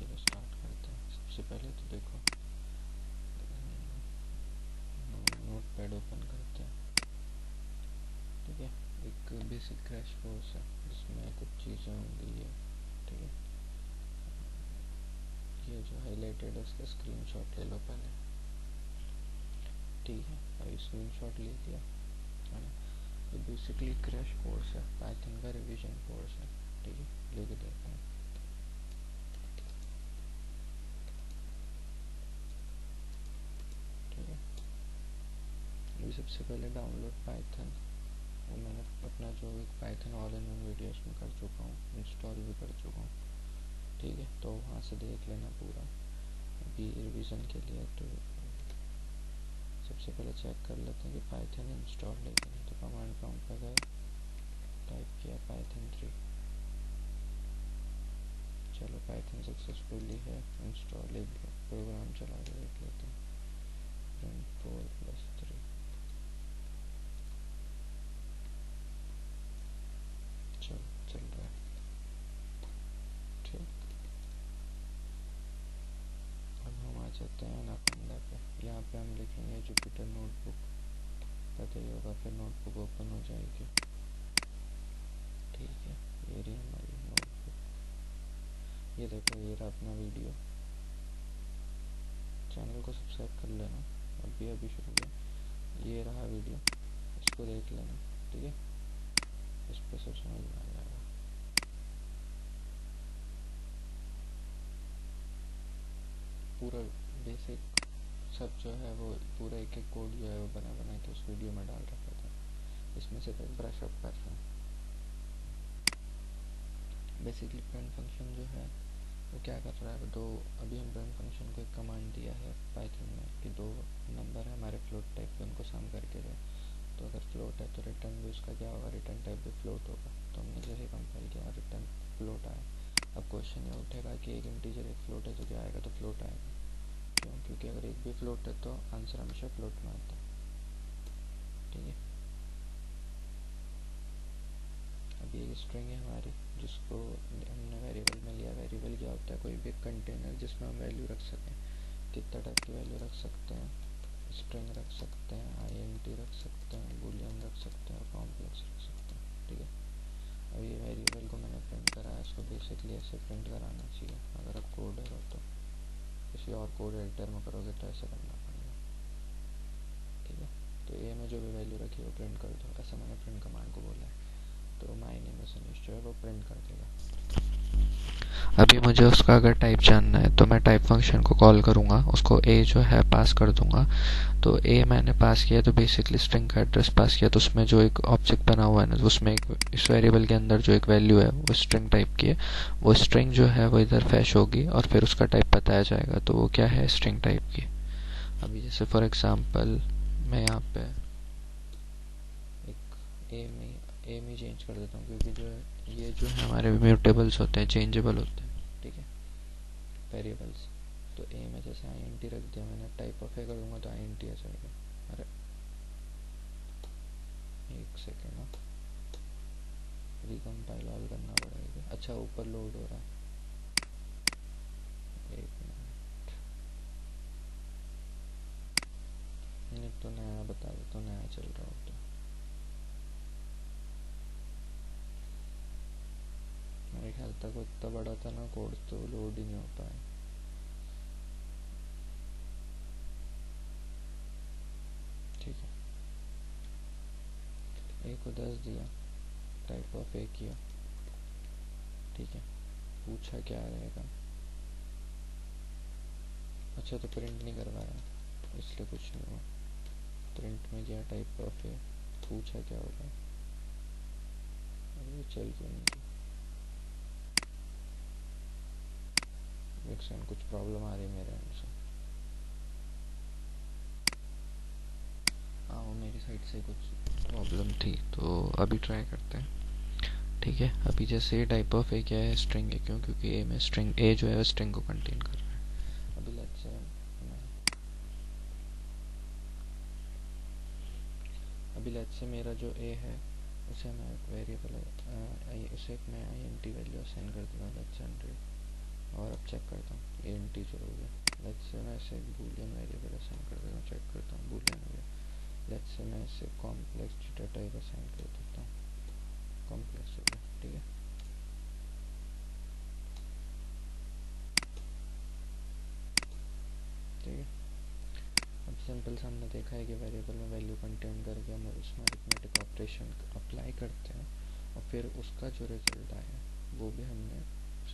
चलो स्टार्ट करते हैं। सबसे पहले तो देखो नोटपैड ओपन करते हैं। ठीक है, एक बेसिक क्रैश कोर्स है जिसमें कुछ चीज़ें होंगी ये। ठीक है, ये जो हाईलाइटेड है इसका स्क्रीनशॉट ले लो पहले। ठीक है, अभी स्क्रीनशॉट ले लिया है ना। ये बेसिकली क्रैश कोर्स है, पाइथन का रिवीजन कोर्स है। ठीक है, लिख देते हैं। ठीक है, अभी सबसे पहले डाउनलोड पाइथन, वो मैंने अपना जो एक Python all in one video उसमें कर चुका हूँ, इंस्टॉल भी कर चुका हूँ। ठीक है, तो वहाँ से देख लेना पूरा। अभी रिवीजन के लिए तो सबसे पहले चेक कर लेते हैं कि पाइथन इंस्टॉल है कि नहीं। तो कमांड प्रॉम्प्ट पे गए, टाइप किया पाइथन 3। चलो पाइथन सक्सेसफुली है इंस्टॉल। एक प्रोग्राम चला के देख लेते हैं, प्रिंट 4+3। चलो चल रहा है। ठीक, अब हम आ जाते हैं एनाकोंडा पे। यहाँ पे हम लिखेंगे जुपिटर नोटबुक, पता ही होगा, फिर नोटबुक ओपन हो जाएगी। ठीक है, ये रही हमारी नोटबुक। ये देखो, ये रहा अपना वीडियो। चैनल को सब्सक्राइब कर लेना, अभी शुरू किया। ये रहा वीडियो, इसको देख लेना। ठीक है, इस पर सब समझ में आ जाएगा। पूरा बेसिक सब जो है वो पूरा एक एक कोड जो है वो बना के उस वीडियो में डाल रखा था। इसमें से ब्रश अप कर रहे हैं। बेसिकली प्रिंट फंक्शन जो है वो क्या कर रहा है, दो, अभी हम प्रिंट फंक्शन को एक कमांड दिया है पाइथन में कि दो नंबर है हमारे फ्लोट टाइप के, उनको सम करके दे। तो अगर फ्लोट है तो रिटर्न भी उसका क्या होगा, रिटर्न टाइप भी फ्लोट होगा। तो हमने जैसे कंपाइल किया रिटर्न फ्लोट आया। अब क्वेश्चन ये उठेगा कि एक इंटीजर एक फ्लोट है तो क्या आएगा, तो फ्लोट आएगा। क्यों? क्योंकि अगर एक भी फ्लोट है तो आंसर हमेशा फ्लोट में आता है। ठीक है, अभी एक स्ट्रिंग है हमारी जिसको हमने वेरिएबल में लिया। वेरिएबल क्या होता है, कोई भी कंटेनर जिसमें हम वैल्यू रख सकें। कितना टाइप की वैल्यू रख सकते हैं, स्ट्रिंग रख सकते हैं, आईएनटी रख सकते हैं, बूलियन रख सकते हैं और कॉम्प्लेक्स रख सकते हैं। ठीक है, अब ये वेरिएबल को मैंने प्रिंट कराया, इसको बेसिकली ऐसे प्रिंट कराना चाहिए। अगर आप कोडर हो तो किसी और कोड एडिटर में करोगे तो ऐसा करना पड़ेगा। ठीक है, तो ए में जो भी वैल्यू रखी है वो प्रिंट कर दो, ऐसा मैंने प्रिंट कमांड को बोला है। तो माय नेम इज अनीश जो है वो प्रिंट कर देगा। अभी मुझे उसका अगर टाइप जानना है तो मैं टाइप फंक्शन को कॉल करूँगा, उसको ए जो है पास कर दूंगा। तो ए मैंने पास किया तो बेसिकली स्ट्रिंग का एड्रेस पास किया। तो उसमें जो एक ऑब्जेक्ट बना हुआ है ना, उसमें एक इस वेरिएबल के अंदर जो एक वैल्यू है वो स्ट्रिंग टाइप की है। वो स्ट्रिंग जो है वो इधर फैश होगी और फिर उसका टाइप बताया जाएगा। तो वो क्या है, स्ट्रिंग टाइप की। अभी जैसे फॉर एग्जाम्पल मैं यहाँ पे एक ए में चेंज कर देता हूँ, क्योंकि जो है ये जो है हमारे म्यूटेबल्स होते हैं, चेंजेबल होते हैं। ठीक है, वेरिएबल्स। तो ए में जैसे आईएनटी रख दिया मैंने, टाइप ऑफ ए कर दूंगा तो आईएनटी आ जाएगा। अरे एक सेकेंड ना, रिकम्पाइल ऑल करना पड़ेगा। अच्छा, ऊपर लोड हो रहा है, एक मिनट। नहीं तो नया बता दो, तो नया चल रहा होता। मेरे ख्याल तक वो इतना बड़ा था ना कोड, तो लोड ही नहीं हो पाया। ठीक है, ए को 10 दिया, टाइप ऑफ ए किया। ठीक है, पूछा क्या रहेगा। अच्छा, तो प्रिंट नहीं करवाया इसलिए कुछ नहीं हुआ। प्रिंट में क्या, टाइप ऑफ ए, पूछा क्या होगा। अरे चल क्यों नहीं, एक सेकंड, कुछ प्रॉब्लम आ रही है मेरे एंड से। हाँ, वो मेरी साइड से कुछ प्रॉब्लम थी, तो अभी ट्राई करते हैं। ठीक है, अभी जैसे ये टाइप ऑफ ए क्या है, स्ट्रिंग है। क्यों? क्योंकि ए में स्ट्रिंग, ए जो है स्ट्रिंग को कंटेन कर रहा है। अभी लेट्स से मेरा जो ए है उसे मैं एक वेरिएबल है, उसे मैं आईएनटी वैल्यू असाइन कर दूंगा, लेट्स 100। और अब चेक करता हूँ ये इंटीजर हो गया। लेट्स से मैं इसे बूलियन वेरिएबल असाइन कर देता हूँ, चेक करता हूँ बूलियन हो गया। लेट्स से मैं इसे कॉम्प्लेक्स डेटा टाइप असाइन कर देता हूँ, कॉम्प्लेक्स हो गया। ठीक है, ठीक है। अब सिंपल सा हमने देखा है कि वेरिएबल में वैल्यू कंटेन करके हम उसमें अरिथमेटिक ऑपरेशन अप्लाई करते हैं और फिर उसका जो रिजल्ट आया वो भी हमने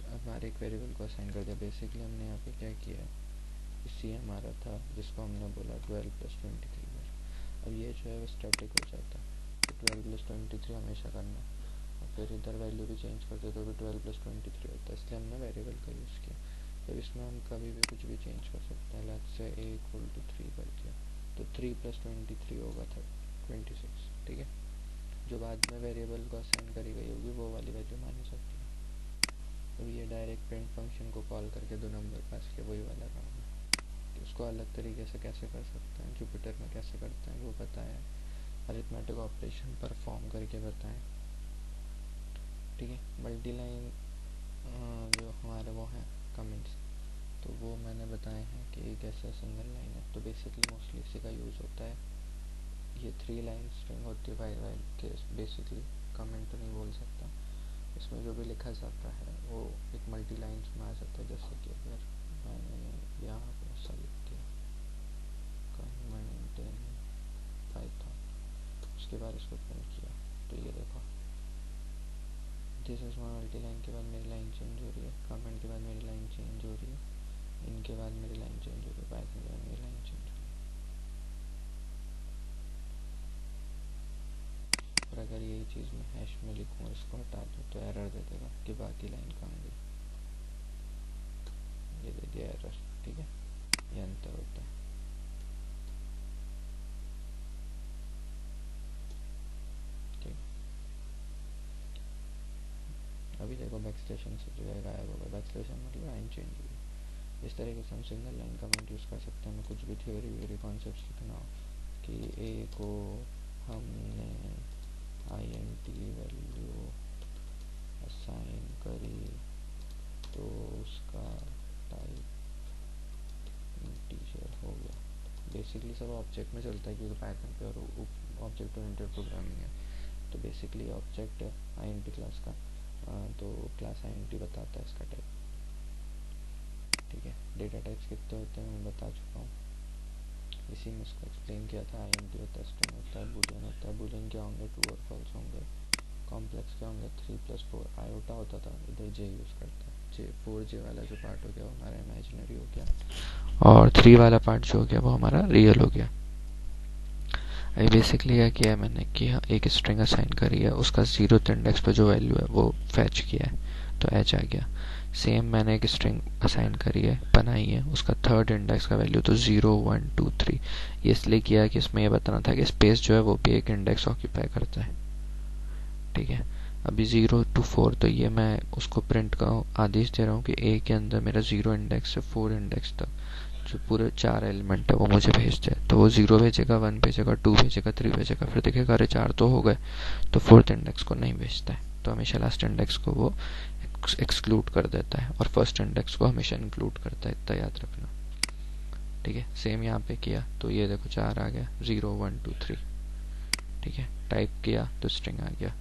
हमारे एक वेरिएबल को असाइन कर दिया। बेसिकली हमने यहाँ पे क्या किया है, इसी हमारा था जिसको हमने बोला 12 + 23 पर। अब ये जो है वो स्टैटिक हो जाता है, तो 12 + 23 हमेशा करना, और फिर इधर वैल्यू भी चेंज करते तो भी 12 + 23 होता है, इसलिए हमने वेरिएबल का यूज़ किया। तो इसमें हम कभी भी कुछ भी चेंज कर सकते हैं। लेट्स से a = 3 कर दिया तो 3 + 23 होगा था 26। ठीक है, जो बाद में वेरिएबल को असाइन करी गई होगी वो वाली वैल्यू मानी जाती है। अब ये डायरेक्ट प्रिंट फंक्शन को कॉल करके 2 नंबर पास किया, वही वाला काम है। तो उसको अलग तरीके से कैसे कर सकते हैं, जुपिटर में कैसे करते हैं वो बताया, अरिथमेटिक ऑपरेशन परफॉर्म करके बताएं। ठीक है, मल्टी लाइन जो हमारे वो हैं कमेंट्स, तो वो मैंने बताए हैं कि कैसे सिंगल लाइन है। तो बेसिकली मोस्टली इसी का यूज़ होता है। ये 3 लाइन स्ट्रिंग होती है वाइल के, बेसिकली कमेंट तो नहीं बोल सकता, इसमें जो भी लिखा जाता है वो एक मल्टी लाइन्स में आ जाता है। जैसे कि अगर मैंने यहाँ पर ऐसा लिख दिया कमेंट इन पाइथन, उसके बाद इसको प्रिंट किया, तो ये देखो this is my multi line के बाद मेरी लाइन चेंज हो रही है, कमेंट के बाद मेरी लाइन चेंज हो रही है, इनके बाद मेरी लाइन चेंज हो रही है, पाइथन के बाद मेरी लाइन चेंज हो रही है। और अगर यही चीज़ मैं हैश में लिखूँ, इसको हटा दूँ तो एरर दे देगा कि बाकी लाइन कहाँ गई, ये दे दिया एरर। ठीक है, ये अंतर होता है। ठीक, अभी देखो बैकस्लेशन से जो है गायब होगा, बैकस्लेशन मतलब लाइन चेंज हुई। इस तरीके से हम सिंगल लाइन कमेंट यूज़ कर सकते हैं। हमें कुछ भी थ्योरी व्योरी कॉन्सेप्ट लिखना हो कि ए को हमने int वैल्यू असाइन करी तो उसका टाइप इंटीजर हो गया। बेसिकली सब ऑब्जेक्ट में चलता है क्योंकि पाइथन पे और ऑब्जेक्ट ओरिएंटेड प्रोग्रामिंग है। तो बेसिकली ऑब्जेक्ट है int क्लास का, तो क्लास int बताता है इसका टाइप। ठीक है, डेटा टाइप्स कितने होते हैं मैं बता चुका हूँ, इसी में इसको एक्सप्लेन किया था। int होता है, स्ट्रिंग होता है, बूलियन होता है। बूलियन क्या होंगे, ट्रू और फॉल्स होंगे। कॉम्प्लेक्स क्या होंगे, 3 + 4। आयोटा होता था, इधर जे यूज़ करता है। जे 4J वाला जो पार्ट हो गया वो हमारा इमेजिनरी हो गया, और 3 वाला पार्ट जो हो गया वो हमारा रियल हो गया। अभी बेसिकली क्या किया है मैंने कि एक स्ट्रिंग असाइन करी है, उसका 0th इंडेक्स पे जो वैल्यू है वो फैच किया है तो h आ गया। सेम मैंने एक स्ट्रिंग असाइन करी है, बनाई है, उसका 3rd इंडेक्स का वैल्यू तो 0 1 2 3। ये इसलिए किया है कि इसमें ये बताना था कि स्पेस जो है वो भी एक इंडेक्स ऑक्यूपाई करता है। ठीक है, अभी 0 to 4 तो ये मैं उसको प्रिंट का आदेश दे रहा हूँ कि ए के अंदर मेरा 0 इंडेक्स से 4 इंडेक्स तक जो पूरे 4 एलिमेंट है वो मुझे भेजते हैं। तो वो 0 भेजेगा, 1 भेजेगा, 2 भेजेगा, 3 भेजेगा, फिर देखेगा अरे 4 तो हो गए, तो 4th इंडेक्स को नहीं भेजता है। तो हमेशा लास्ट इंडेक्स को वो एक्सक्लूड कर देता है और फर्स्ट इंडेक्स को हमेशा इंक्लूड करता है, इतना याद रखना। ठीक है, सेम यहाँ पे किया तो ये देखो 4 आ गया, 0 1 2 3। ठीक है, टाइप किया तो स्ट्रिंग आ गया।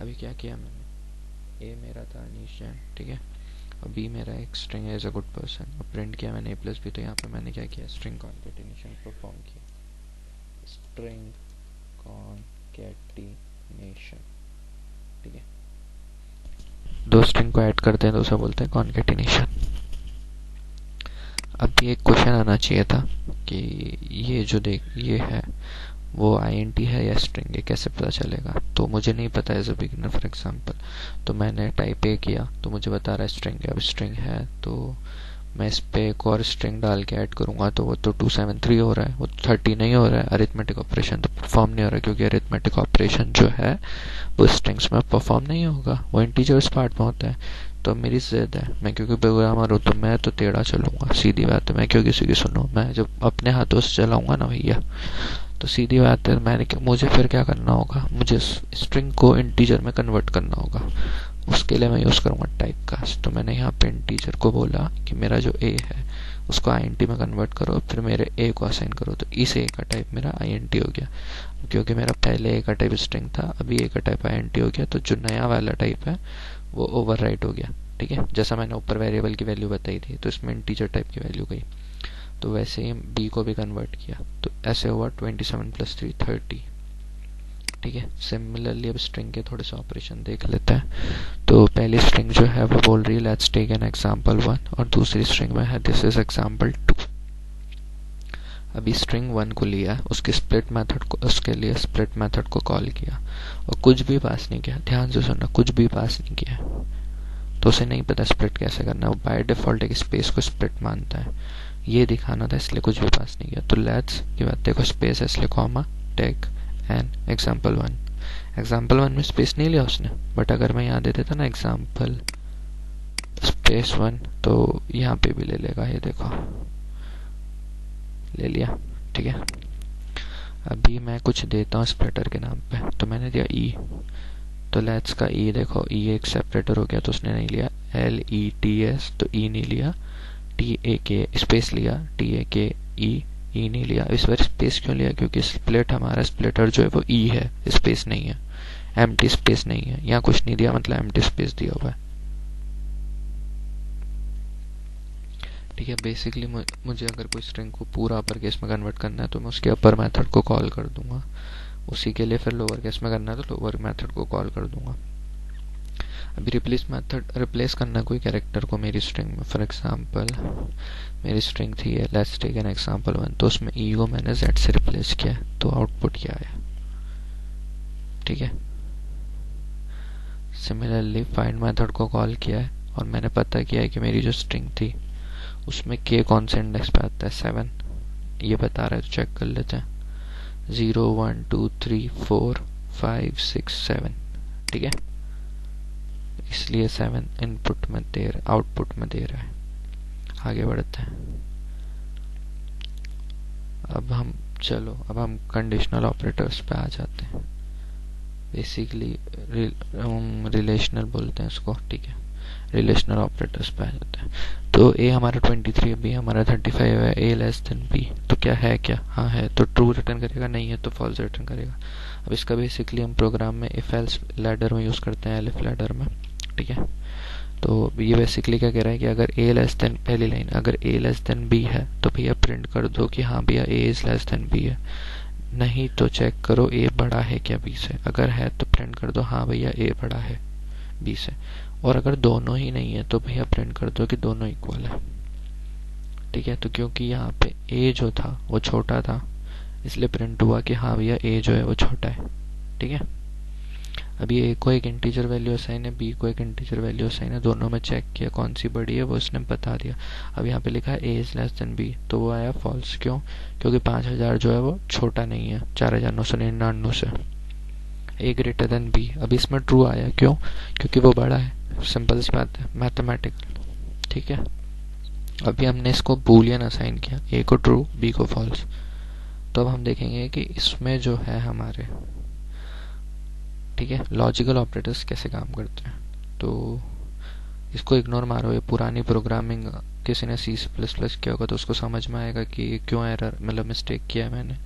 अभी क्या किया मैंने, ए मेरा था अनीश जैन, ठीक है, और बी मेरा एक स्ट्रिंग है एज अ गुड पर्सन, और प्रिंट किया मैंने A+B। तो यहाँ पे मैंने क्या किया, स्ट्रिंग कॉन्केटिनेशन परफॉर्म किया। स्ट्रिंग कॉन्केटिनेशन, ठीक है, 2 स्ट्रिंग को ऐड करते हैं तो उसे बोलते हैं कॉन्केटिनेशन। अब ये एक क्वेश्चन आना चाहिए था कि ये जो ये है वो int है या स्ट्रिंग है, कैसे पता चलेगा। तो मुझे नहीं पता as a beginner for example, तो मैंने टाइप ए किया तो मुझे बता रहा है स्ट्रिंग है। अब स्ट्रिंग है तो मैं इस पे एक और स्ट्रिंग डाल के ऐड करूंगा तो वो तो 273 हो रहा है, वो 30 नहीं हो रहा है। अरिथमेटिक ऑपरेशन तो परफॉर्म नहीं हो रहा है क्योंकि अरिथमेटिक ऑपरेशन जो है वो स्ट्रिंग्स में परफॉर्म नहीं होगा, वो इंटीजर्स पार्ट में होता है। तो मेरी जिद है, मैं क्योंकि प्रोग्रामर हूँ तो मैं तो टेढ़ा चलूंगा, सीधी बात है। मैं क्यों किसी की सुनूं, मैं जब अपने हाथों से चलाऊंगा ना भैया, तो सीधी बात है मुझे फिर क्या करना होगा, मुझे स्ट्रिंग को इंटीजर में कन्वर्ट करना होगा। उसके लिए मैं यूज़ करूँगा टाइप कास्ट। तो मैंने यहाँ पे इंटीजर को बोला कि मेरा जो ए है उसको आईएनटी में कन्वर्ट करो, फिर मेरे ए को असाइन करो। तो इस ए का टाइप मेरा आईएनटी हो गया, क्योंकि मेरा पहले ए का टाइप स्ट्रिंग था, अभी ए का टाइप आईएनटी हो गया। तो जो नया वाला टाइप है वो ओवरराइट हो गया, ठीक है। जैसा मैंने ऊपर वेरिएबल की वैल्यू बताई थी, तो इसमें इंटीजर टाइप की वैल्यू गई। तो वैसे ही बी को भी कन्वर्ट किया, तो ऐसे हुआ 27 + 3 30, ठीक है। सिमिलरली अब स्ट्रिंग के थोड़े से ऑपरेशन देख लेते हैं। तो पहली स्ट्रिंग जो है वो बोल रही है लेट्स टेक एन एग्जांपल 1, और दूसरी स्ट्रिंग में है दिस इज एग्जांपल 2। अभी स्ट्रिंग 1 को लिया, उसके स्प्लिट मेथड को, उसके लिए स्प्लिट मेथड को कॉल किया और कुछ भी पास नहीं किया। ध्यान से सुनना, कुछ भी पास नहीं किया, तो उसे नहीं पता स्प्लिट कैसे करना है। वो बाय डिफॉल्ट एक स्पेस को स्प्लिट मानता है, ये दिखाना था, इसलिए कुछ भी पास नहीं किया। तो लेट्स की बात देखो, स्पेस है इसलिए comma take an example 1। Example 1 में स्पेस नहीं लिया उसने, बट अगर मैं यहाँ दे देता ना एग्जाम्पल स्पेस 1, तो यहाँ पे भी ले लेगा, ये देखो ले लिया, ठीक है। अभी मैं कुछ देता हूँ स्प्लिटर के नाम पे, तो मैंने दिया ई, तो लेट्स का ई देखो, ई एक सेपरेटर हो गया, तो उसने नहीं लिया LETS, तो ई नहीं लिया, TAK स्पेस लिया, TAKE ई नहीं लिया। इस बार स्पेस क्यों लिया, क्योंकि स्प्लिट हमारा स्प्लिटर जो है वो ई है, स्पेस नहीं है, एम्प्टी स्पेस नहीं है। यहाँ कुछ नहीं दिया मतलब एम्प्टी स्पेस दिया हुआ है, ठीक है। बेसिकली मुझे अगर कोई स्ट्रिंग को पूरा अपर केस में कन्वर्ट करना है तो मैं उसके अपर मेथड को कॉल कर दूंगा, उसी के लिए फिर लोअर केस में करना है तो लोअर मेथड को कॉल कर दूंगा। अभी रिप्लेस मेथड, रिप्लेस करना कोई कैरेक्टर को मेरी स्ट्रिंग में, फॉर एग्जांपल मेरी स्ट्रिंग थी लेट्स टेक एन एग्जांपल 1, तो उसमें ई को मैंने जेड से रिप्लेस किया, तो आउटपुट क्या आया, ठीक है। सिमिलरली फाइंड मेथड को कॉल किया है और मैंने पता किया है कि मेरी जो स्ट्रिंग थी उसमें के कौन से इंडेक्स पे आता है, 7 ये बता रहा है, तो चेक कर लेते हैं। 0 1 2 3 4 5 6 7, ठीक है, इसलिए 7 इनपुट में दे रहा, आउटपुट में दे रहा है। आगे बढ़ते हैं। अब हम कंडीशनल ऑपरेटर्स पे आ जाते हैं। बेसिकली रिलेशनल बोलते हैं इसको, ठीक है। रिलेशनल ऑपरेटर्स पे आ जाते हैं। तो ए हमारा 23 है, बी हमारा 35 है, ए लेस देन बी, तो क्या है, क्या हाँ है तो ट्रू रिटर्न करेगा, नहीं है तो फॉल्स रिटर्न करेगा। अब इसका बेसिकली हम प्रोग्राम में इफ एल्स लैडर में यूज़ करते हैं, एलिफ लैडर में, ठीक है। तो ये बेसिकली क्या कह रहा है कि अगर ए लेस देन, पहली लाइन अगर ए लेस देन बी है तो भैया प्रिंट कर दो कि हाँ भैया ए इज लेस देन बी है, नहीं तो चेक करो ए बड़ा है क्या बी से, अगर है तो प्रिंट कर दो हाँ भैया ए बड़ा है बी से, और अगर दोनों ही नहीं है तो भैया प्रिंट कर दो कि दोनों इक्वल है, ठीक है। तो क्योंकि यहाँ पे ए जो था वो छोटा था इसलिए प्रिंट हुआ कि हाँ भैया ए जो है वो छोटा है, ठीक है। अभी ए को एक इंटीजर वैल्यू असाइन है, बी को एक इंटीजर वैल्यू असाइन है, दोनों में चेक किया कौन सी बड़ी है वो उसने बता दिया। अब यहाँ पे लिखा है ए इज लेस देन बी, तो वो आया फॉल्स, क्यों, क्योंकि 5000 जो है वो छोटा नहीं है 4999 से। ए ग्रेटर देन बी, अभी इसमें ट्रू आया, क्यों, क्योंकि वो बड़ा है, सिंपल सी बात है, मैथमेटिकल, ठीक है। अभी हमने इसको बूलियन असाइन किया, ए को ट्रू बी को फॉल्स। तो अब हम देखेंगे कि इसमें जो है हमारे, ठीक है, लॉजिकल ऑपरेटर्स कैसे काम करते हैं। तो इसको इग्नोर मारो, ये पुरानी प्रोग्रामिंग किसी ने C++ किया होगा तो उसको समझ में आएगा कि क्यों एरर, मतलब मिस्टेक किया है मैंने,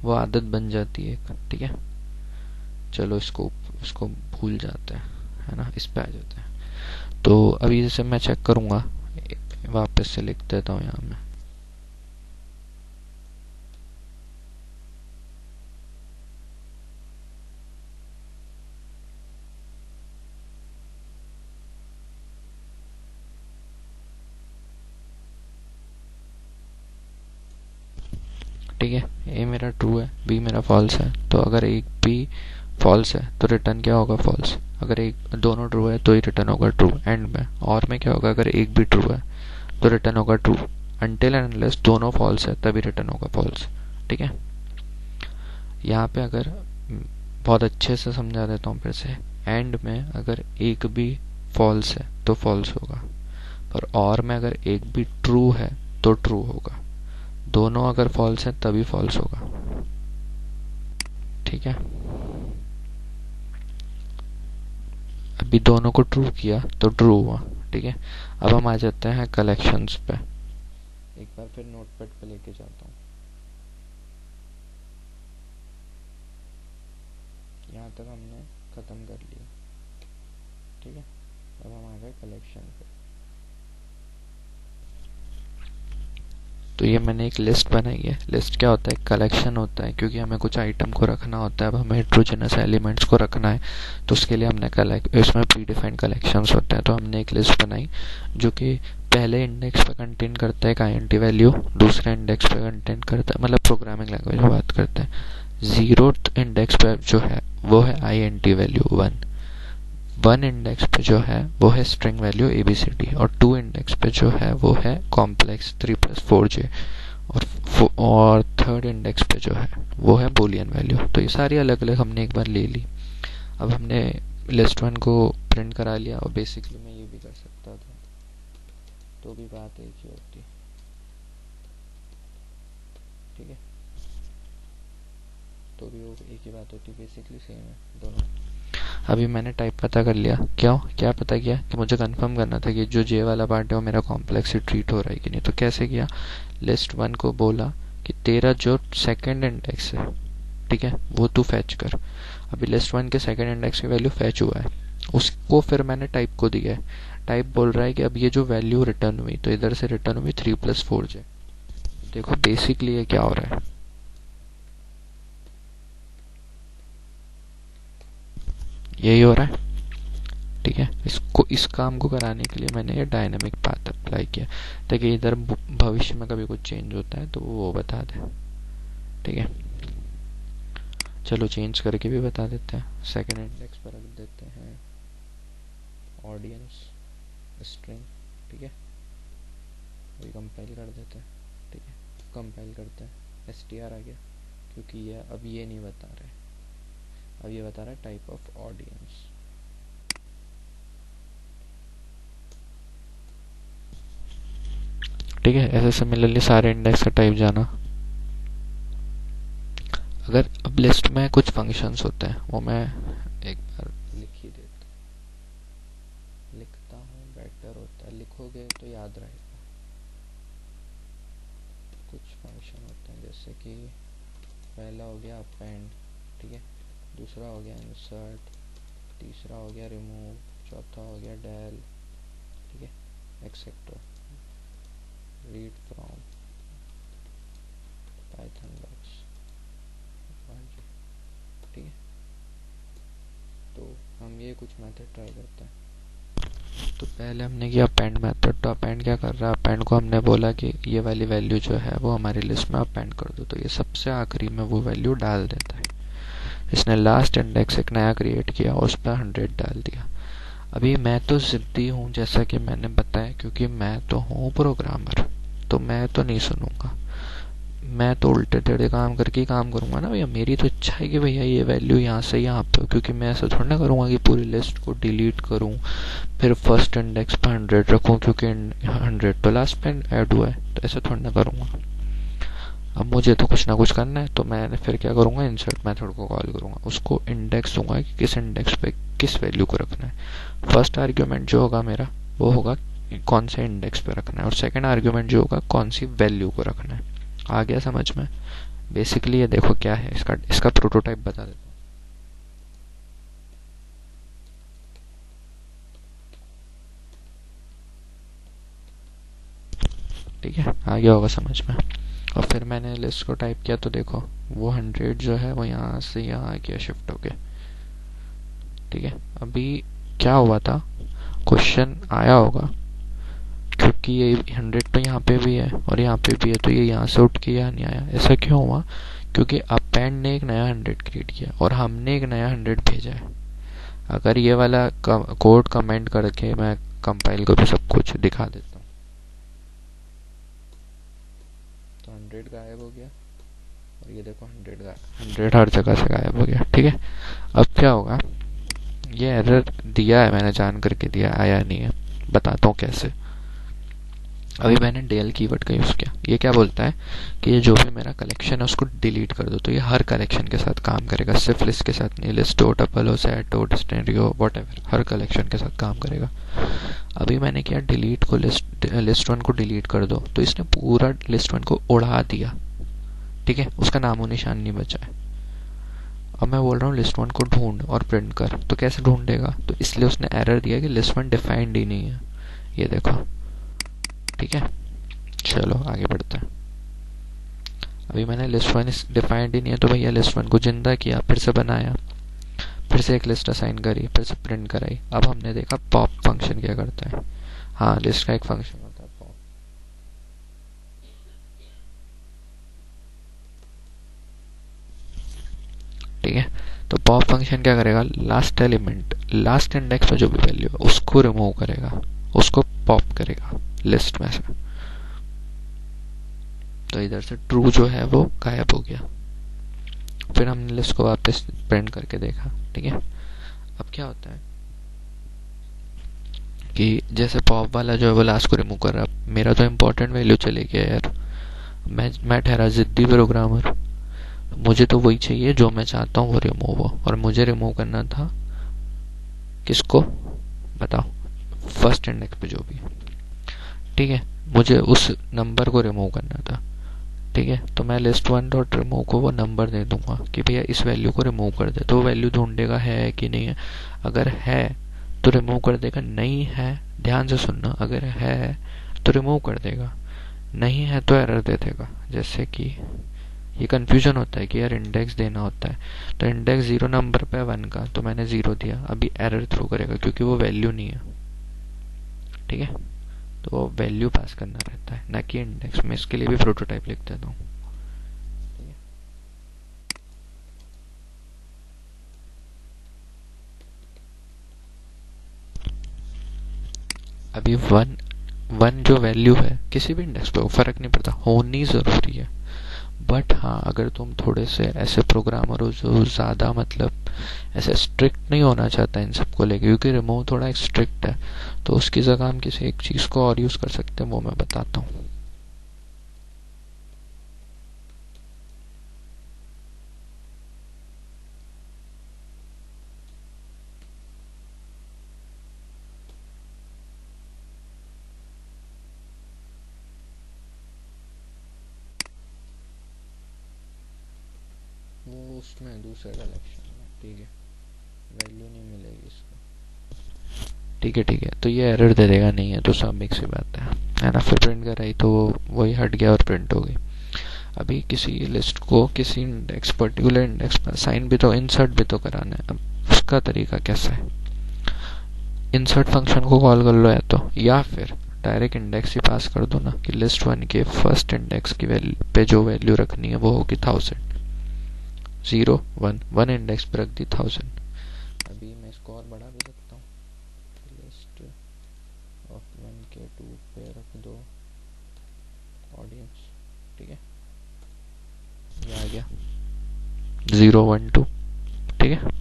वो आदत बन जाती है, ठीक है। चलो इसको भूल जाते हैं, है ना, इस पे आ जाते हैं। तो अभी जैसे मैं चेक करूंगा, वापस से लिख देता हूँ यहाँ में, ठीक है। ए मेरा ट्रू है, बी मेरा फॉल्स है, तो अगर एक भी फॉल्स है तो रिटर्न क्या होगा, फॉल्स। अगर एक दोनों ट्रू है तो ही रिटर्न होगा ट्रू एंड में। और में क्या होगा, अगर एक भी ट्रू है तो रिटर्न होगा ट्रू, अनटिल एंड अनलेस दोनों फॉल्स है तभी रिटर्न होगा फॉल्स, ठीक है। यहाँ पे अगर बहुत अच्छे से समझा देता हूँ फिर से, एंड में अगर एक भी फॉल्स है तो फॉल्स होगा, और में अगर एक भी ट्रू है तो ट्रू होगा, दोनों अगर फॉल्स है तभी फॉल्स होगा, ठीक है। अभी दोनों को ट्रू किया तो ट्रू हुआ, ठीक है। अब हम आ जाते हैं कलेक्शंस पे। एक बार फिर नोटपैड पे लेके जाता हूँ। यहाँ तक हमने ख़त्म कर लिया, ठीक है। अब हम आ गए कलेक्शन पे। तो ये मैंने एक लिस्ट बनाई है। लिस्ट क्या होता है? कलेक्शन होता है, क्योंकि हमें कुछ आइटम को रखना होता है। अब हमें हेट्रोजेनस एलिमेंट्स को रखना है, तो उसके लिए हमने इसमें प्री डिफाइंड कलेक्शंस होते हैं। तो हमने एक लिस्ट बनाई जो कि पहले इंडेक्स पे कंटेन करता है एक आईएनटी वैल्यू, दूसरे इंडेक्स पे कंटेन करता है, मतलब प्रोग्रामिंग लैंग्वेज में बात करते हैं, 0th इंडेक्स पे जो है वो है आईएनटी वैल्यू 1 इंडेक्स पे जो है वो है स्ट्रिंग वैल्यू ABCD, और 2 इंडेक्स पे जो है वो है कॉम्प्लेक्स 3+4J, और 3rd इंडेक्स पे जो है वो है बूलियन वैल्यू। तो ये सारी अलग अलग हमने एक बार ले ली। अब हमने लिस्ट 1 को प्रिंट करा लिया, और बेसिकली मैं ये भी कर सकता था, तो भी बात एक ही होती, ठीक है। तो भी वो एक ही बात होती, बेसिकली सेम है दोनों। अभी मैंने टाइप पता कर लिया। क्या पता किया कि मुझे कंफर्म करना था कि जो जे वाला पार्ट है वो मेरा कॉम्प्लेक्स से ट्रीट हो रहा है कि नहीं। तो कैसे किया? लिस्ट 1 को बोला कि तेरा जो सेकंड इंडेक्स है, ठीक है, वो तू फैच कर। अभी लिस्ट 1 के सेकंड इंडेक्स की वैल्यू फैच हुआ है, उसको फिर मैंने टाइप को दिया है। टाइप बोल रहा है कि अब ये जो वैल्यू रिटर्न हुई, तो इधर से रिटर्न हुई 3+4J। देखो बेसिकली ये क्या हो रहा है, यही हो रहा है, ठीक है। इस काम को कराने के लिए मैंने ये डायनामिक पाथ अप्लाई किया, ताकि इधर भविष्य में कभी कुछ चेंज होता है तो वो बता दे, ठीक है। चलो चेंज करके भी बता देते हैं। सेकंड इंडेक्स पर रख देते हैं ऑडियंस स्ट्रिंग, ठीक है। वही कंपाइल कर देते हैं, ठीक है। कंपाइल करते हैं, str आ गया, क्योंकि ये अब ये नहीं बता रहे, अब ये बता रहा है टाइप ऑफ ऑडियंस। ठीक है। ऐसे सिमिलरली सारे इंडेक्स का टाइप जाना। अगर अब लिस्ट में कुछ फंक्शंस होते हैं, वो मैं एक बार लिख ही देता, लिखता हूँ, बेटर होता है, लिखोगे तो याद रहेगा। कुछ फंक्शन होते हैं, जैसे कि पहला हो गया अपेंड, ठीक है, दूसरा हो गया इंसर्ट, तीसरा हो गया रिमूव, चौथा हो गया डेल, ठीक है, etcetera, read from python docs, ठीक है। तो हम ये कुछ मेथड ट्राई करते हैं। तो पहले हमने किया अपेंड मेथड। तो अपेंड क्या कर रहा है? अपेंड को हमने बोला कि ये वाली वैल्यू जो है वो हमारी लिस्ट में अपेंड कर दो, तो ये सबसे आखिरी में वो वैल्यू डाल देता है। इसने लास्ट इंडेक्स एक नया क्रिएट किया और उस पर 100 डाल दिया। अभी मैं तो जिद्दी हूँ, जैसा कि मैंने बताया, क्योंकि मैं तो हूँ प्रोग्रामर, तो मैं तो नहीं सुनूंगा, मैं तो उल्टे टेढ़े काम करके ही काम करूंगा ना भैया। मेरी तो इच्छा है कि भैया ये वैल्यू यहाँ से यहाँ पे हो, क्योंकि मैं ऐसा थोड़ा ना करूँगा कि पूरी लिस्ट को डिलीट करूँ फिर फर्स्ट इंडेक्स पे 100 रखूँ, क्योंकि 100 तो लास्ट पे ऐड हुआ है, तो ऐसा थोड़ा ना करूँगा। अब मुझे तो कुछ ना कुछ करना है, तो मैं फिर क्या करूँगा, इंसर्ट मेथड को कॉल करूँगा, उसको इंडेक्स दूंगा कि किस इंडेक्स पे किस वैल्यू को रखना है। फर्स्ट आर्ग्यूमेंट जो होगा मेरा वो होगा कौन से इंडेक्स पे रखना है, और सेकंड आर्ग्यूमेंट जो होगा कौन सी वैल्यू को रखना है। आ गया समझ में? बेसिकली ये देखो क्या है, इसका प्रोटोटाइप बता देता हूँ। ठीक है, आ गया होगा समझ में। और फिर मैंने लिस्ट को टाइप किया, तो देखो वो 100 जो है वो यहाँ से यहाँ गया, शिफ्ट हो गया, ठीक है। अभी क्या हुआ था, क्वेश्चन आया होगा, क्योंकि ये 100 तो यहाँ पे भी है और यहाँ पे भी है, तो ये यहाँ से उठ के यहाँ नहीं आया। ऐसा क्यों हुआ? क्योंकि अपेंड ने एक नया 100 क्रिएट किया और हमने एक नया 100 भेजा है। अगर ये वाला कोड कमेंट करके मैं कंपाइल को भी सब कुछ दिखा देता हूँ, तो 100 गायब हो गया, और ये देखो 100 हर जगह से गायब हो गया, ठीक है। अब क्या होगा, ये एरर दिया है मैंने, जान करके दिया, आया नहीं है, बताता हूँ कैसे। अभी मैंने del कीवर्ड का यूज़ किया। ये क्या बोलता है कि ये जो भी मेरा कलेक्शन है उसको डिलीट कर दो। तो ये हर कलेक्शन के साथ काम करेगा, सिर्फ लिस्ट के साथ नहीं। लिस्ट हो, टपल हो, सेट हो, डिक्शनरी हो, वॉटएवर, हर कलेक्शन के साथ काम करेगा। अभी मैंने किया डिलीट को, लिस्ट वन को डिलीट कर दो, तो इसने पूरा लिस्ट वन को उड़ा दिया। ठीक है, उसका नामो निशान नहीं बचा है। अब मैं बोल रहा हूँ लिस्ट वन को ढूंढ और प्रिंट कर, तो कैसे ढूंढेगा? तो इसलिए उसने एरर दिया कि लिस्ट वन डिफाइंड ही नहीं है। ये देखो, ठीक है। चलो आगे बढ़ते हैं। अभी मैंने लिस्ट वन डिफाइंड ही नहीं है, तो भैया लिस्ट वन को जिंदा किया, फिर से बनाया, फिर से एक लिस्ट असाइन करी, फिर से प्रिंट कराई। अब हमने देखा पॉप फंक्शन क्या करता है। हाँ, लिस्ट का एक फंक्शन होता है पॉप। ठीक है, तो पॉप फंक्शन क्या करेगा? लास्ट एलिमेंट, लास्ट इंडेक्स में जो भी वैल्यू है उसको रिमूव करेगा, उसको पॉप करेगा लिस्ट में से। तो इधर से ट्रू जो है वो गायब हो गया। फिर हमने लिस्ट को वापस प्रिंट करके देखा। ठीक है, अब क्या होता है कि जैसे पॉप वाला जो है वो लास्ट को रिमूव कर रहा है। मेरा तो इम्पोर्टेंट वैल्यू चले गया यार। मैं ठहरा जिद्दी प्रोग्रामर, मुझे तो वही चाहिए जो मैं चाहता हूँ वो रिमूव हो। और मुझे रिमूव करना था किसको बताओ? फर्स्ट इंडेक्स पे जो भी। ठीक है, मुझे उस नंबर को रिमूव करना था। ठीक है, तो मैं लिस्ट वन डॉट रिमूव को वो नंबर दे दूंगा कि भैया इस वैल्यू को रिमूव कर दे। तो वो वैल्यू ढूंढेगा है कि नहीं है। अगर है तो रिमूव कर देगा, नहीं है, ध्यान से सुनना, अगर है तो रिमूव कर देगा, नहीं है तो एरर दे देगा। जैसे कि ये कंफ्यूजन होता है कि यार इंडेक्स देना होता है, तो इंडेक्स 0 नंबर पे 1 का, तो मैंने 0 दिया, अभी एरर थ्रो करेगा क्योंकि वो वैल्यू नहीं है। ठीक है, तो वो वैल्यू पास करना रहता है, ना कि इंडेक्स। मैं इसके लिए भी प्रोटोटाइप लिख देता हूँ। अभी वन जो वैल्यू है किसी भी इंडेक्स पे, फर्क नहीं पड़ता, होनी जरूरी है। बट हाँ, अगर तुम थोड़े से ऐसे प्रोग्रामर हो जो ज़्यादा मतलब ऐसे स्ट्रिक्ट नहीं होना चाहता इन सबको लेके, क्योंकि रिमूव थोड़ा एक स्ट्रिक्ट है, तो उसकी जगह हम किसी एक चीज़ को और यूज़ कर सकते हैं, वो मैं बताता हूँ। वो उसमें दूसरे कलेक्शन में, ठीक है, वैल्यू नहीं मिलेगी इसको। ठीक है, तो ये एरर दे देगा, नहीं है तो सब मिक्स ही बात है ना। फिर प्रिंट कराई तो वही हट गया और प्रिंट हो गई। अभी किसी लिस्ट को किसी इंडेक्स, पर्टिकुलर इंडेक्स पर साइन भी तो, इंसर्ट भी तो कराना है। अब उसका तरीका कैसा है? इंसर्ट फंक्शन को कॉल कर लो, या फिर डायरेक्ट इंडेक्स ही पास कर दो ना, कि लिस्ट वन के फर्स्ट इंडेक्स की वैल्यू पे जो वैल्यू रखनी है वो होगी 1000। 0 1 1 इंडेक्स पे रख दी 1000। अभी मैं इसको और बढ़ा भी सकता हूँ, लिस्ट ऑफ 1 के 2 पे रख दो ऑडियंस। ठीक है, ये आ गया 0 1 2। ठीक है,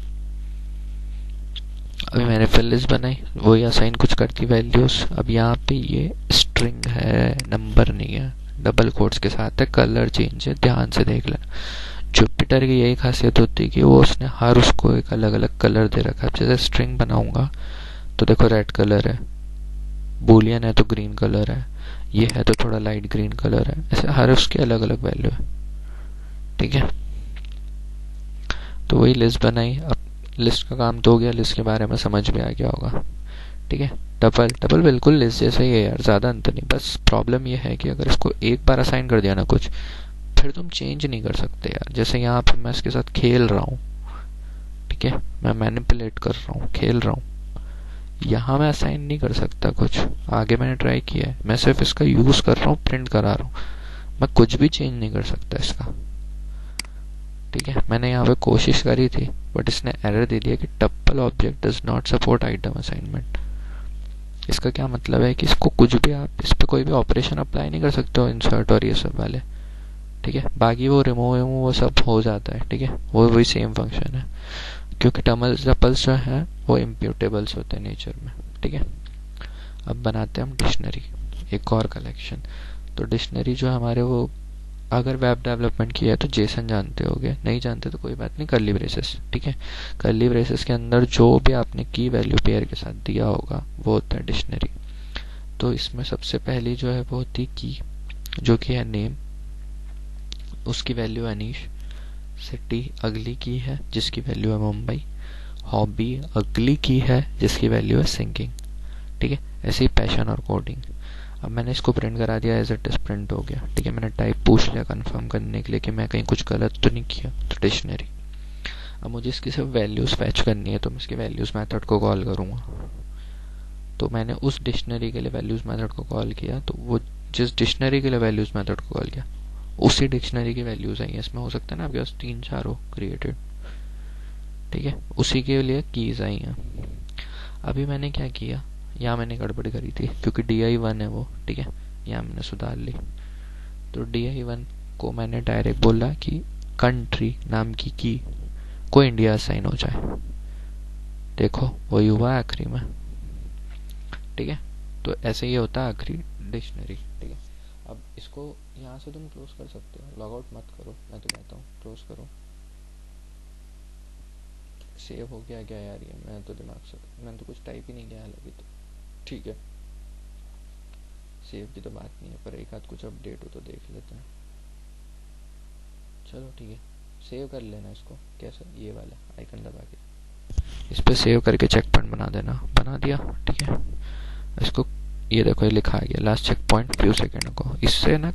अभी मैंने फिर लिस्ट बनाई, वही असाइन कुछ करती वैल्यूज। अब यहाँ पे ये स्ट्रिंग है, नंबर नहीं है, डबल कोट्स के साथ है, कलर चेंज है, ध्यान से देख लेना। जुपिटर की यही खासियत होती है कि वो उसने हर उसको एक अलग अलग कलर दे रखा है। जैसे स्ट्रिंग बनाऊंगा तो देखो रेड कलर है, बूलियन है तो ग्रीन कलर है, ये है तो थोड़ा लाइट ग्रीन कलर है, ऐसे हर उसकी अलग अलग वैल्यू है। ठीक है, तो वही लिस्ट बनाई। अब लिस्ट का काम तो हो गया, लिस्ट के बारे में समझ में आ गया होगा। ठीक है, टपल टपल बिल्कुल लिस्ट जैसे ही है यार, ज़्यादा अंतर नहीं। बस प्रॉब्लम ये है कि अगर इसको एक बार असाइन कर दिया ना कुछ, फिर तुम चेंज नहीं कर सकते यार। जैसे यहाँ पे मैं इसके साथ खेल रहा हूँ, ठीक है, मैं मैनिपुलेट कर रहा हूँ, खेल रहा हूँ, यहाँ मैं असाइन नहीं कर सकता कुछ। आगे मैंने ट्राई किया है, मैं सिर्फ इसका यूज़ कर रहा हूँ, प्रिंट करा रहा हूँ, मैं कुछ भी चेंज नहीं कर सकता इसका। ठीक है, मैंने यहाँ पे कोशिश करी थी, बट इसने एरर दे दिया कि tuple object does not support item assignment. इसका क्या मतलब है कि इसको कुछ भी, आप इस पर कोई भी ऑपरेशन अप्लाई नहीं कर सकते हो, इंसर्ट और ये सब वाले। ठीक है, बाकी वो रिमूव वो सब हो जाता है। ठीक है, वो वही सेम फंक्शन है, क्योंकि टपल्स जो हैं वो इम्प्यूटेबल्स होते हैं नेचर में। ठीक है, अब बनाते हैं हम डिक्शनरी। एक और कलेक्शन। तो डिक्शनरी जो हमारे वो, अगर वेब डेवलपमेंट किया है तो जेसन जानते होगे, नहीं जानते तो कोई बात नहीं, कर्ली ब्रेसेस, ठीक है। कर्ली ब्रेसेस के अंदर जो भी आपने की वैल्यू पेयर के साथ दिया होगा वो होता है डिक्शनरी। तो इसमें सबसे पहली जो है वो होती की, जो कि है नेम, उसकी वैल्यू अनीश। सिटी अगली की है जिसकी वैल्यू है मुंबई। हॉबी अगली की है जिसकी वैल्यू है सिंगिंग, ठीक है। ऐसे ही पैशन और कोडिंग। अब मैंने इसको प्रिंट करा दिया, एज इट इज प्रिंट हो गया, ठीक है। मैंने टाइप पूछ लिया कंफर्म करने के लिए कि मैं कहीं कुछ गलत तो नहीं किया, तो डिक्शनरी। अब मुझे इसकी सिर्फ वैल्यूज फैच करनी है, तो मैं इसके वैल्यूज मेथड को कॉल करूँगा। तो मैंने उस डिक्शनरी के लिए वैल्यूज मेथड को कॉल किया, तो वो जिस डिक्शनरी के लिए वैल्यूज मेथड को कॉल किया उसी डिक्शनरी की वैल्यूज आई हैं। इसमें हो सकता है ना आपके पास 3-4 हो क्रिएटेड, ठीक है, उसी के लिए कीज आई हैं। अभी मैंने क्या किया, यहाँ मैंने गड़बड़ी करी थी क्योंकि DI1 है वो, ठीक है, यहाँ मैंने सुधार ली। तो DI1 को मैंने डायरेक्ट बोला कि कंट्री नाम की को इंडिया असाइन हो जाए। देखो वही हुआ आखिरी में, ठीक है। तो ऐसे ही होता है आखिरी डिक्शनरी, ठीक है। अब इसको यहाँ से तुम क्लोज कर सकते हो, लॉग आउट मत करो, मैं तो कहता हूँ क्लोज करो। सेव हो गया क्या यार, ये मैं तो दिमाग से, मैंने तो कुछ टाइप ही नहीं किया हालांकि, तो ठीक है। सेव की तो बात नहीं है, पर एक आध कुछ अपडेट हो तो देख लेते हैं। चलो ठीक है, सेव कर लेना इसको। कैसे, ये वाला आइकन दबा के इस पे सेव करके चेक पॉइंट बना देना। बना दिया, ठीक है। इसको, ये देखो ये लिखा आ गया last check point few second को। इससे ना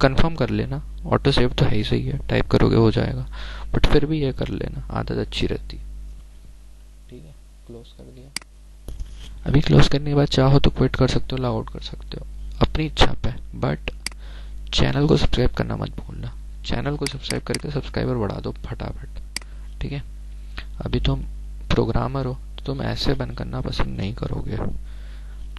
कंफर्म कर लेना, ऑटो सेव तो है ही, सही है, टाइप करोगे हो जाएगा, बट फिर भी ये कर लेना, आदत अच्छी रहती, ठीक है। क्लोज कर दिया। अभी क्लोज करने के बाद चाहो तो क्विट कर सकते हो, लॉग आउट कर सकते हो, अपनी इच्छा पे। बट चैनल को सब्सक्राइब करना मत भूलना। चैनल को सब्सक्राइब करके सब्सक्राइबर बढ़ा दो फटाफट, ठीक है। अभी तुम प्रोग्रामर हो तो तुम ऐसे बन करना पसंद नहीं करोगे,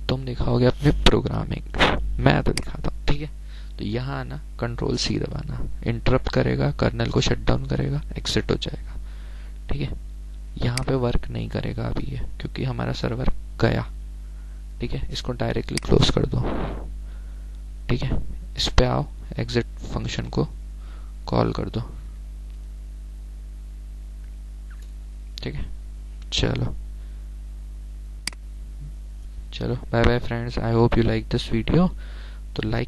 तुम दिखाओगे अपने प्रोग्रामिंग, मैं तो दिखाता हूँ, ठीक है। तो यहाँ आना, Ctrl+C दबाना, इंटरप्ट करेगा, कर्नल को शट डाउन करेगा, एग्जिट हो जाएगा, ठीक है। यहाँ पे वर्क नहीं करेगा अभी ये, क्योंकि हमारा सर्वर गया, ठीक है। इसको डायरेक्टली क्लोज कर दो, ठीक है। इस पे आओ, एग्जिट फंक्शन को कॉल कर दो, ठीक है। चलो चलो, bye bye friends, I hope you like this video. तो लाइक